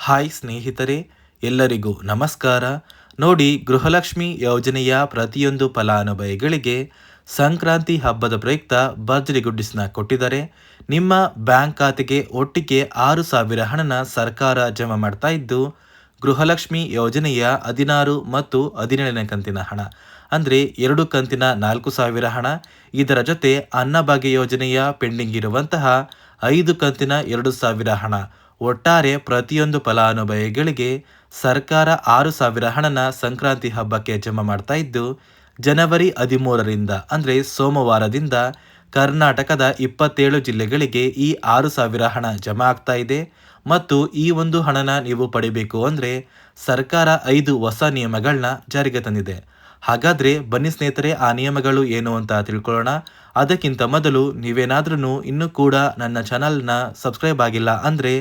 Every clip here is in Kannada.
ಹಾಯ್ ಸ್ನೇಹಿತರೆ, ಎಲ್ಲರಿಗೂ ನಮಸ್ಕಾರ. ನೋಡಿ, ಗೃಹಲಕ್ಷ್ಮಿ ಯೋಜನೆಯ ಪ್ರತಿಯೊಂದು ಫಲಾನುಭವಿಗಳಿಗೆ ಸಂಕ್ರಾಂತಿ ಹಬ್ಬದ ಪ್ರಯುಕ್ತ ಭರ್ಜರಿ ಗುಡ್ಡಿಸ್ನ ಕೊಟ್ಟಿದ್ದಾರೆ. ನಿಮ್ಮ ಬ್ಯಾಂಕ್ ಖಾತೆಗೆ ಒಟ್ಟಿಗೆ 6,000 ಹಣನ ಸರ್ಕಾರ ಜಮಾ ಮಾಡ್ತಾ ಇದ್ದು, ಗೃಹಲಕ್ಷ್ಮಿ ಯೋಜನೆಯ 16 ಮತ್ತು 17ನೇ ಕಂತಿನ ಹಣ ಅಂದರೆ 2 ಕಂತಿನ 4,000 ಹಣ, ಇದರ ಜೊತೆ ಅನ್ನಭಾಗ್ಯ ಯೋಜನೆಯ ಪೆಂಡಿಂಗ್ ಇರುವಂತಹ 5 ಕಂತಿನ 2,000 ಹಣ, ಒಟ್ಟಾರೆ ಪ್ರತಿಯೊಂದು ಫಲಾನುಭವಿಗಳಿಗೆ ಸರ್ಕಾರ 6,000 ಹಣನ ಸಂಕ್ರಾಂತಿ ಹಬ್ಬಕ್ಕೆ ಜಮಾ ಮಾಡ್ತಾ ಇದ್ದು, ಜನವರಿ 13ರಿಂದ ಅಂದರೆ ಸೋಮವಾರದಿಂದ ಕರ್ನಾಟಕದ 27 ಜಿಲ್ಲೆಗಳಿಗೆ ಈ 6,000 ಹಣ ಜಮಾ ಆಗ್ತಾ ಇದೆ. ಮತ್ತು ಈ ಒಂದು ಹಣನ ನೀವು ಪಡಿಬೇಕು ಅಂದರೆ ಸರ್ಕಾರ 5 ಹೊಸ ನಿಯಮಗಳನ್ನ ಜಾರಿಗೆ ತಂದಿದೆ. ಹಾಗಾದರೆ ಬನ್ನಿ ಸ್ನೇಹಿತರೆ, ಆ ನಿಯಮಗಳು ಏನು ಅಂತ ತಿಳ್ಕೊಳ್ಳೋಣ. ಅದಕ್ಕಿಂತ ಮೊದಲು ನೀವೇನಾದ್ರೂ ಇನ್ನೂ ಕೂಡ ನನ್ನ ಚಾನಲ್ನ ಸಬ್ಸ್ಕ್ರೈಬ್ ಆಗಿಲ್ಲ ಅಂದರೆ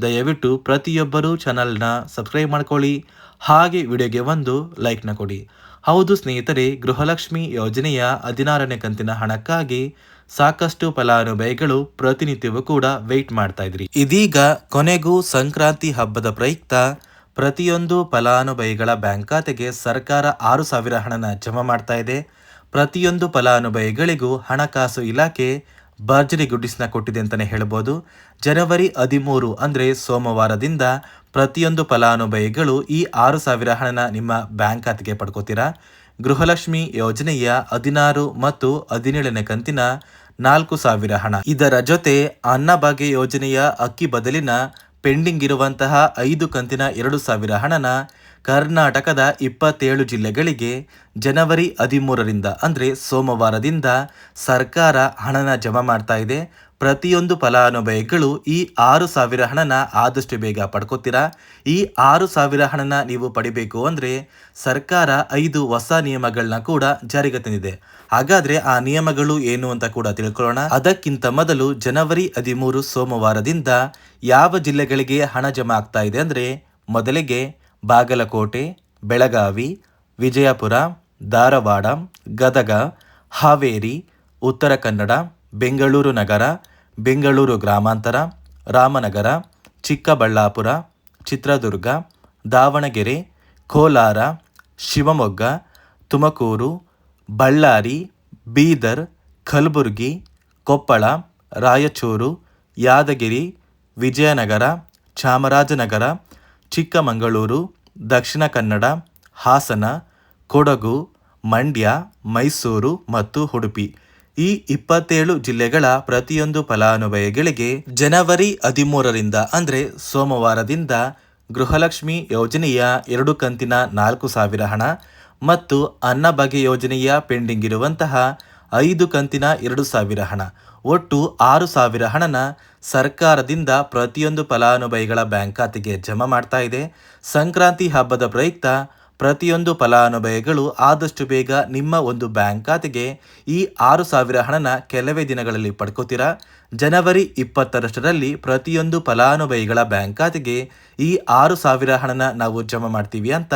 ದಯವಿಟ್ಟು ಪ್ರತಿಯೊಬ್ಬರೂ ಚಾನಲ್ನ ಸಬ್ಸ್ಕ್ರೈಬ್ ಮಾಡ್ಕೊಳ್ಳಿ, ಹಾಗೆ ವಿಡಿಯೋಗೆ ಒಂದು ಲೈಕ್ನ ಕೊಡಿ. ಹೌದು ಸ್ನೇಹಿತರೆ, ಗೃಹಲಕ್ಷ್ಮಿ ಯೋಜನೆಯ 16ನೇ ಕಂತಿನ ಹಣಕ್ಕಾಗಿ ಸಾಕಷ್ಟು ಫಲಾನುಭವಿಗಳು ಪ್ರತಿನಿತ್ಯವೂ ಕೂಡ ವೆಯ್ಟ್ ಮಾಡ್ತಾ ಇದ್ರಿ. ಇದೀಗ ಕೊನೆಗೂ ಸಂಕ್ರಾಂತಿ ಹಬ್ಬದ ಪ್ರಯುಕ್ತ ಪ್ರತಿಯೊಂದು ಫಲಾನುಭವಿಗಳ ಬ್ಯಾಂಕ್ ಖಾತೆಗೆ ಸರ್ಕಾರ 6,000 ಹಣನ ಜಮಾ ಮಾಡ್ತಾ ಇದೆ. ಪ್ರತಿಯೊಂದು ಫಲಾನುಭವಿಗಳಿಗೂ ಹಣಕಾಸು ಇಲಾಖೆ ಭರ್ಜರಿ ಗುಡ್ಡಿಸ್ನ ಕೊಟ್ಟಿದೆ ಅಂತಲೇ ಹೇಳ್ಬೋದು. ಜನವರಿ 13 ಅಂದರೆ ಸೋಮವಾರದಿಂದ ಪ್ರತಿಯೊಂದು ಫಲಾನುಭವಿಗಳು ಈ 6,000 ಹಣನ ನಿಮ್ಮ ಬ್ಯಾಂಕ್ ಖಾತೆಗೆ ಪಡ್ಕೋತೀರಾ. ಗೃಹಲಕ್ಷ್ಮಿ ಯೋಜನೆಯ 16 ಮತ್ತು 17ನೇ ಕಂತಿನ 4,000 ಹಣ, ಇದರ ಜೊತೆ ಅನ್ನಭಾಗ್ಯ ಯೋಜನೆಯ ಅಕ್ಕಿ ಬದಲಿನ ಪೆಂಡಿಂಗ್ ಇರುವಂತಹ 5 ಕಂತಿನ 2,000 ಹಣನ ಕರ್ನಾಟಕದ 27 ಜಿಲ್ಲೆಗಳಿಗೆ ಜನವರಿ 13ರಿಂದ ಅಂದರೆ ಸೋಮವಾರದಿಂದ ಸರ್ಕಾರ ಹಣನ ಜಮಾ ಮಾಡ್ತಾ ಇದೆ. ಪ್ರತಿಯೊಂದು ಫಲಾನುಭವಿಗಳು ಈ 6,000 ಹಣನ ಆದಷ್ಟು ಬೇಗ ಪಡ್ಕೋತೀರಾ. ಈ 6,000 ಹಣನ ನೀವು ಪಡಿಬೇಕು ಅಂದರೆ ಸರ್ಕಾರ 5 ಹೊಸ ನಿಯಮಗಳನ್ನ ಕೂಡ ಜಾರಿಗೆ ತಂದಿದೆ. ಹಾಗಾದರೆ ಆ ನಿಯಮಗಳು ಏನು ಅಂತ ಕೂಡ ತಿಳ್ಕೊಳ್ಳೋಣ. ಅದಕ್ಕಿಂತ ಮೊದಲು ಜನವರಿ 13 ಸೋಮವಾರದಿಂದ ಯಾವ ಜಿಲ್ಲೆಗಳಿಗೆ ಹಣ ಜಮಾ ಆಗ್ತಾ ಇದೆ ಅಂದರೆ, ಮೊದಲಿಗೆ ಬಾಗಲಕೋಟೆ, ಬೆಳಗಾವಿ, ವಿಜಯಪುರ, ಧಾರವಾಡ, ಗದಗ, ಹಾವೇರಿ, ಉತ್ತರ ಕನ್ನಡ, ಬೆಂಗಳೂರು ನಗರ, ಬೆಂಗಳೂರು ಗ್ರಾಮಾಂತರ, ರಾಮನಗರ, ಚಿಕ್ಕಬಳ್ಳಾಪುರ, ಚಿತ್ರದುರ್ಗ, ದಾವಣಗೆರೆ, ಕೋಲಾರ, ಶಿವಮೊಗ್ಗ, ತುಮಕೂರು, ಬಳ್ಳಾರಿ, ಬೀದರ್, ಕಲಬುರಗಿ, ಕೊಪ್ಪಳ, ರಾಯಚೂರು, ಯಾದಗಿರಿ, ವಿಜಯನಗರ, ಚಾಮರಾಜನಗರ, ಚಿಕ್ಕಮಗಳೂರು, ದಕ್ಷಿಣ ಕನ್ನಡ, ಹಾಸನ, ಕೊಡಗು, ಮಂಡ್ಯ, ಮೈಸೂರು ಮತ್ತು ಉಡುಪಿ, ಈ 27 ಜಿಲ್ಲೆಗಳ ಪ್ರತಿಯೊಂದು ಫಲಾನುಭವಿಗಳಿಗೆ ಜನವರಿ 13ರಿಂದ ಅಂದರೆ ಸೋಮವಾರದಿಂದ ಗೃಹಲಕ್ಷ್ಮಿ ಯೋಜನೆಯ 2 ಕಂತಿನ 4,000 ಹಣ ಮತ್ತು ಅನ್ನಭಾಗ್ಯ ಯೋಜನೆಯ ಪೆಂಡಿಂಗ್ ಇರುವಂತಹ 5 ಕಂತಿನ 2,000 ಹಣ, ಒಟ್ಟು 6,000 ಹಣನ ಸರ್ಕಾರದಿಂದ ಪ್ರತಿಯೊಂದು ಫಲಾನುಭವಿಗಳ ಬ್ಯಾಂಕ್ ಖಾತೆಗೆ ಜಮಾ ಮಾಡ್ತಾ ಇದೆ. ಸಂಕ್ರಾಂತಿ ಹಬ್ಬದ ಪ್ರಯುಕ್ತ ಪ್ರತಿಯೊಂದು ಫಲಾನುಭವಿಗಳು ಆದಷ್ಟು ಬೇಗ ನಿಮ್ಮ ಒಂದು ಬ್ಯಾಂಕ್ ಖಾತೆಗೆ ಈ 6,000 ಹಣನ ಕೆಲವೇ ದಿನಗಳಲ್ಲಿ ಪಡ್ಕೋತೀರಾ. ಜನವರಿ 20ರಷ್ಟರಲ್ಲಿ ಪ್ರತಿಯೊಂದು ಫಲಾನುಭವಿಗಳ ಬ್ಯಾಂಕ್ ಖಾತೆಗೆ ಈ 6,000 ಹಣನ ನಾವು ಜಮಾ ಮಾಡ್ತೀವಿ ಅಂತ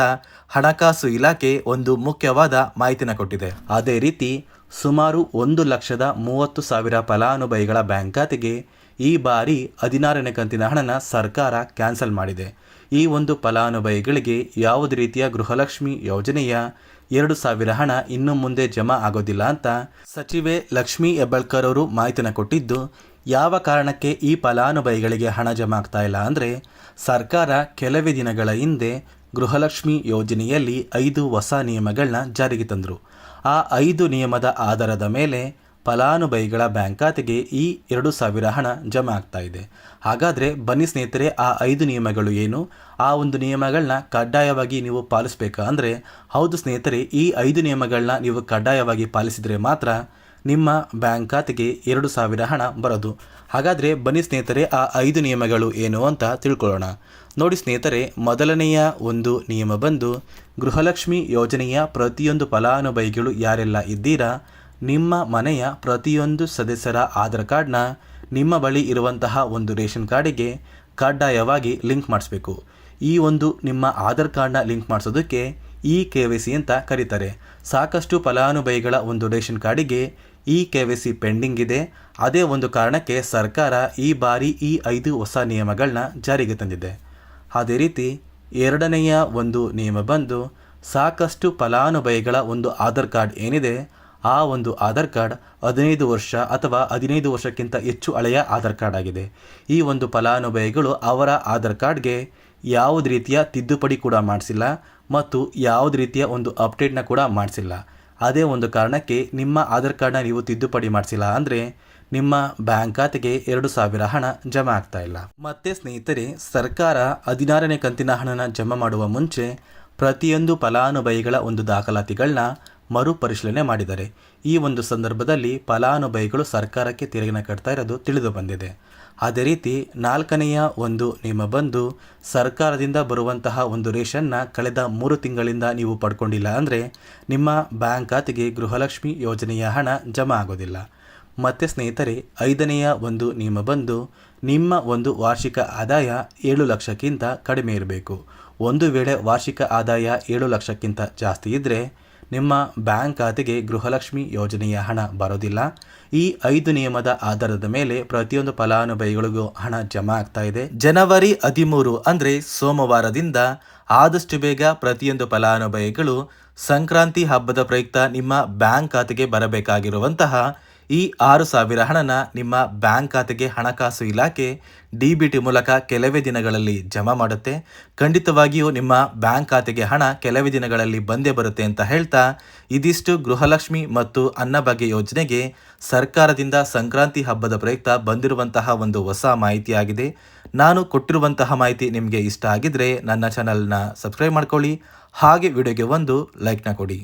ಹಣಕಾಸು ಇಲಾಖೆ ಒಂದು ಮುಖ್ಯವಾದ ಮಾಹಿತಿನ ಕೊಟ್ಟಿದೆ. ಅದೇ ರೀತಿ ಸುಮಾರು 1,30,000 ಫಲಾನುಭವಿಗಳ ಬ್ಯಾಂಕ್ ಖಾತೆಗೆ ಈ ಬಾರಿ 16ನೇ ಕಂತಿನ ಹಣನ ಸರ್ಕಾರ ಕ್ಯಾನ್ಸಲ್ ಮಾಡಿದೆ. ಈ ಒಂದು ಫಲಾನುಭವಿಗಳಿಗೆ ಯಾವುದೇ ರೀತಿಯ ಗೃಹಲಕ್ಷ್ಮಿ ಯೋಜನೆಯ 2,000 ಹಣ ಇನ್ನು ಮುಂದೆ ಜಮಾ ಆಗೋದಿಲ್ಲ ಅಂತ ಸಚಿವೆ ಲಕ್ಷ್ಮೀ ಹೆಬ್ಬಾಳ್ಕರ್ ಅವರು ಮಾಹಿತಿನ ಕೊಟ್ಟಿದ್ದು, ಯಾವ ಕಾರಣಕ್ಕೆ ಈ ಫಲಾನುಭವಿಗಳಿಗೆ ಹಣ ಜಮಾ ಆಗ್ತಾ ಇಲ್ಲ ಅಂದರೆ, ಸರ್ಕಾರ ಕೆಲವೇ ದಿನಗಳ ಹಿಂದೆ ಗೃಹಲಕ್ಷ್ಮಿ ಯೋಜನೆಯಲ್ಲಿ 5 ಹೊಸ ನಿಯಮಗಳನ್ನ ಜಾರಿಗೆ ತಂದರು. ಆ 5 ನಿಯಮದ ಆಧಾರದ ಮೇಲೆ ಫಲಾನುಭವಿಗಳ ಬ್ಯಾಂಕ್ ಖಾತೆಗೆ ಈ 2,000 ಹಣ ಜಮಾ ಆಗ್ತಾ ಇದೆ. ಹಾಗಾದರೆ ಬನ್ನಿ ಸ್ನೇಹಿತರೆ, ಆ 5 ನಿಯಮಗಳು ಏನು, ಆ ಒಂದು ನಿಯಮಗಳನ್ನ ಕಡ್ಡಾಯವಾಗಿ ನೀವು ಪಾಲಿಸಬೇಕಾ ಅಂದರೆ, ಹೌದು ಸ್ನೇಹಿತರೆ, ಈ 5 ನಿಯಮಗಳನ್ನ ನೀವು ಕಡ್ಡಾಯವಾಗಿ ಪಾಲಿಸಿದರೆ ಮಾತ್ರ ನಿಮ್ಮ ಬ್ಯಾಂಕ್ ಖಾತೆಗೆ 2,000 ಹಣ ಬರೋದು. ಹಾಗಾದರೆ ಬನ್ನಿ ಸ್ನೇಹಿತರೆ, ಆ 5 ನಿಯಮಗಳು ಏನು ಅಂತ ತಿಳ್ಕೊಳ್ಳೋಣ. ನೋಡಿ ಸ್ನೇಹಿತರೆ, ಮೊದಲನೆಯ ಒಂದು ನಿಯಮ ಬಂದು, ಗೃಹಲಕ್ಷ್ಮಿ ಯೋಜನೆಯ ಪ್ರತಿಯೊಂದು ಫಲಾನುಭವಿಗಳು ಯಾರೆಲ್ಲ ಇದ್ದೀರಾ, ನಿಮ್ಮ ಮನೆಯ ಪ್ರತಿಯೊಂದು ಸದಸ್ಯರ ಆಧಾರ್ ಕಾರ್ಡ್ನ ನಿಮ್ಮ ಬಳಿ ಇರುವಂತಹ ಒಂದು ರೇಷನ್ ಕಾರ್ಡಿಗೆ ಕಡ್ಡಾಯವಾಗಿ ಲಿಂಕ್ ಮಾಡಿಸ್ಬೇಕು. ಈ ಒಂದು ನಿಮ್ಮ ಆಧಾರ್ ಕಾರ್ಡ್ನ ಲಿಂಕ್ ಮಾಡಿಸೋದಕ್ಕೆ KYC ಅಂತ ಕರೀತಾರೆ. ಸಾಕಷ್ಟು ಫಲಾನುಭವಿಗಳ ಒಂದು ರೇಷನ್ ಕಾರ್ಡಿಗೆ KYC ಪೆಂಡಿಂಗ್ ಇದೆ. ಅದೇ ಒಂದು ಕಾರಣಕ್ಕೆ ಸರ್ಕಾರ ಈ ಬಾರಿ ಈ 5 ಹೊಸ ನಿಯಮಗಳನ್ನ ಜಾರಿಗೆ ತಂದಿದೆ. ಅದೇ ರೀತಿ ಎರಡನೆಯ ಒಂದು ನಿಯಮ ಬಂದು ಸಾಕಷ್ಟು ಫಲಾನುಭವಿಗಳ ಒಂದು ಆಧಾರ್ ಕಾರ್ಡ್ ಏನಿದೆ ಆ ಒಂದು ಆಧಾರ್ ಕಾರ್ಡ್ 15 ವರ್ಷ ಅಥವಾ 15 ವರ್ಷಕ್ಕಿಂತ ಹೆಚ್ಚು ಹಳೆಯ ಆಧಾರ್ ಕಾರ್ಡ್ ಆಗಿದೆ. ಈ ಒಂದು ಫಲಾನುಭವಿಗಳು ಅವರ ಆಧಾರ್ ಕಾರ್ಡ್ಗೆ ಯಾವುದೇ ರೀತಿಯ ತಿದ್ದುಪಡಿ ಕೂಡ ಮಾಡಿಸಿಲ್ಲ ಮತ್ತು ಯಾವುದೇ ರೀತಿಯ ಒಂದು ಅಪ್ಡೇಟ್ನ ಕೂಡ ಮಾಡಿಸಿಲ್ಲ. ಅದೇ ಒಂದು ಕಾರಣಕ್ಕೆ ನಿಮ್ಮ ಆಧಾರ್ ಕಾರ್ಡ್ನ ನೀವು ತಿದ್ದುಪಡಿ ಮಾಡಿಸಿಲ್ಲ ಅಂದರೆ ನಿಮ್ಮ ಬ್ಯಾಂಕ್ ಖಾತೆಗೆ 2,000 ಹಣ ಜಮಾ ಆಗ್ತಾ ಇಲ್ಲ. ಮತ್ತೆ ಸ್ನೇಹಿತರೆ, ಸರ್ಕಾರ 16ನೇ ಕಂತಿನ ಹಣನ ಜಮಾ ಮಾಡುವ ಮುಂಚೆ ಪ್ರತಿಯೊಂದು ಫಲಾನುಭವಿಗಳ ಒಂದು ದಾಖಲಾತಿಗಳನ್ನ ಮರುಪರಿಶೀಲನೆ ಮಾಡಿದ್ದಾರೆ. ಈ ಒಂದು ಸಂದರ್ಭದಲ್ಲಿ ಫಲಾನುಭವಿಗಳು ಸರ್ಕಾರಕ್ಕೆ ತೆರಿಗೆನ ಕಟ್ತಾ ಇರೋದು ತಿಳಿದು ಬಂದಿದೆ. ಅದೇ ರೀತಿ 4ನೆಯ ಒಂದು ನಿಯಮ ಬಂದು ಸರ್ಕಾರದಿಂದ ಬರುವಂತಹ ಒಂದು ರೇಷನ್ನ ಕಳೆದ 3 ತಿಂಗಳಿಂದ ನೀವು ಪಡ್ಕೊಂಡಿಲ್ಲ ಅಂದರೆ ನಿಮ್ಮ ಬ್ಯಾಂಕ್ ಖಾತೆಗೆ ಗೃಹಲಕ್ಷ್ಮಿ ಯೋಜನೆಯ ಹಣ ಜಮಾ ಆಗೋದಿಲ್ಲ. ಮತ್ತು ಸ್ನೇಹಿತರೆ, 5ನೆಯ ಒಂದು ನಿಯಮ ಬಂದು ನಿಮ್ಮ ಒಂದು ವಾರ್ಷಿಕ ಆದಾಯ 7 ಲಕ್ಷಕ್ಕಿಂತ ಕಡಿಮೆ ಇರಬೇಕು. ಒಂದು ವೇಳೆ ವಾರ್ಷಿಕ ಆದಾಯ 7 ಲಕ್ಷಕ್ಕಿಂತ ಜಾಸ್ತಿ ಇದ್ದರೆ ನಿಮ್ಮ ಬ್ಯಾಂಕ್ ಖಾತೆಗೆ ಗೃಹಲಕ್ಷ್ಮಿ ಯೋಜನೆಯ ಹಣ ಬರೋದಿಲ್ಲ. ಈ 5 ನಿಯಮದ ಆಧಾರದ ಮೇಲೆ ಪ್ರತಿಯೊಂದು ಫಲಾನುಭವಿಗಳಿಗೂ ಹಣ ಜಮಾ ಆಗ್ತಾ ಇದೆ. ಜನವರಿ 13 ಅಂದರೆ ಸೋಮವಾರದಿಂದ ಆದಷ್ಟು ಬೇಗ ಪ್ರತಿಯೊಂದು ಫಲಾನುಭವಿಗಳು ಸಂಕ್ರಾಂತಿ ಹಬ್ಬದ ಪ್ರಯುಕ್ತ ನಿಮ್ಮ ಬ್ಯಾಂಕ್ ಖಾತೆಗೆ ಬರಬೇಕಾಗಿರುವಂತಹ ಈ 6,000 ಹಣನ ನಿಮ್ಮ ಬ್ಯಾಂಕ್ ಖಾತೆಗೆ ಹಣಕಾಸು ಇಲಾಖೆ DBT ಮೂಲಕ ಕೆಲವೇ ದಿನಗಳಲ್ಲಿ ಜಮಾ ಮಾಡುತ್ತೆ. ಖಂಡಿತವಾಗಿಯೂ ನಿಮ್ಮ ಬ್ಯಾಂಕ್ ಖಾತೆಗೆ ಹಣ ಕೆಲವೇ ದಿನಗಳಲ್ಲಿ ಬಂದೇ ಬರುತ್ತೆ ಅಂತ ಹೇಳ್ತಾ, ಇದಿಷ್ಟು ಗೃಹಲಕ್ಷ್ಮಿ ಮತ್ತು ಅನ್ನಭಾಗ್ಯ ಯೋಜನೆಗೆ ಸರ್ಕಾರದಿಂದ ಸಂಕ್ರಾಂತಿ ಹಬ್ಬದ ಪ್ರಯುಕ್ತ ಬಂದಿರುವಂತಹ ಒಂದು ಹೊಸ ಮಾಹಿತಿಯಾಗಿದೆ. ನಾನು ಕೊಟ್ಟಿರುವಂತಹ ಮಾಹಿತಿ ನಿಮಗೆ ಇಷ್ಟ ಆಗಿದ್ರೆ ನನ್ನ ಚಾನಲ್ನ ಸಬ್ಸ್ಕ್ರೈಬ್ ಮಾಡ್ಕೊಳ್ಳಿ, ಹಾಗೆ ವಿಡಿಯೋಗೆ ಒಂದು ಲೈಕ್ನ ಕೊಡಿ.